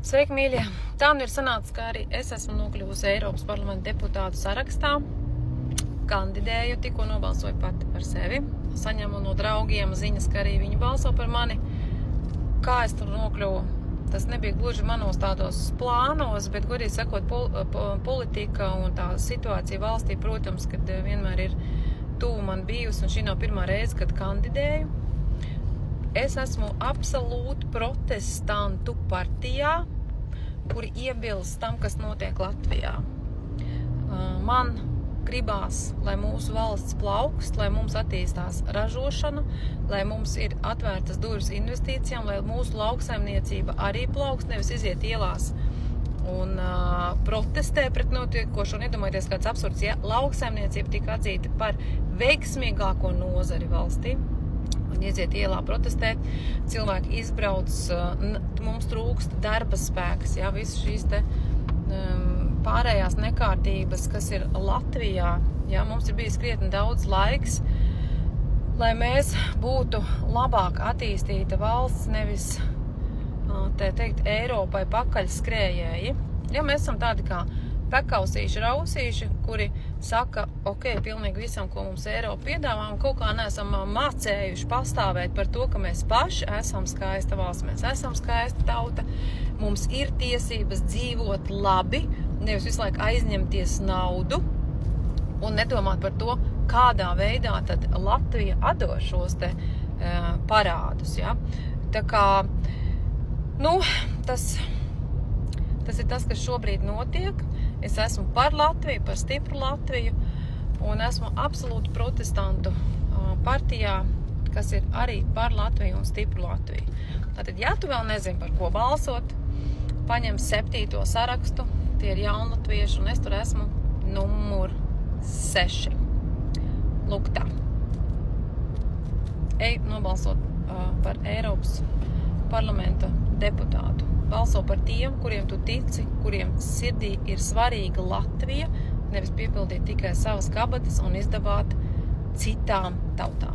Sveiki, mīļie! Tā nu ir sanācis, ka arī es esmu nokļuvusi Eiropas parlamenta deputātu sarakstā. Kandidēju, tikko nobalsoju pati par sevi. Saņemu no draugiem ziņas, ka arī viņi balso par mani. Kā es tur nokļuvu? Tas nebija gluži manos tādos plānos, bet, godīgi sakot, politika un tā situācija valstī, protams, kad vienmēr ir tuvu man bijusi, un šī nav pirmā reize, kad kandidēju. Es esmu absolūti protestantu partijā, kuri iebilst tam, kas notiek Latvijā. Man gribās, lai mūsu valsts plaukst, lai mums attīstās ražošana, lai mums ir atvērtas durvis investīcijām, lai mūsu lauksaimniecība arī plaukst, nevis iziet ielās un protestē pret notiekošo. Iedomājieties, kāds absurds, ja lauksaimniecība tika atzīta par veiksmīgāko nozari valstī. Un iziet ielā protestēt, cilvēki izbrauc, mums trūkst darba spēks, ja, visas šīs te pārējās nekārtības, kas ir Latvijā, ja, mums ir bijis krietni daudz laiks, lai mēs būtu labāk attīstīta valsts, nevis, te teikt, Eiropai pakaļ skrējēji. Ja mēs esam tādi kā pekausīši, rausīši, kuri saka, ok, pilnīgi visam, ko mums Eiropa piedāvā, un kaut kā neesam mācējuši pastāvēt par to, ka mēs paši esam skaista valsts, mēs esam skaista tauta, mums ir tiesības dzīvot labi, nevis visu laiku aizņemties naudu un nedomāt par to, kādā veidā tad Latvija atdod šos te parādus, ja. Tā kā, nu, tas ir tas, kas šobrīd notiek. Es esmu par Latviju, par stipru Latviju, un esmu absolūti protestantu partijā, kas ir arī par Latviju un stipru Latviju. Tātad, ja tu vēl nezini, par ko balsot, paņem 7. sarakstu, tie ir jaunatvieši, un es tur esmu numur 6. Lūk tā. Ej nobalsot par Eiropas parlamenta deputātu. Balso par tiem, kuriem tu tici, kuriem sirdī ir svarīga Latvija, nevis piepildīt tikai savas kabatas un izdabāt citām tautām.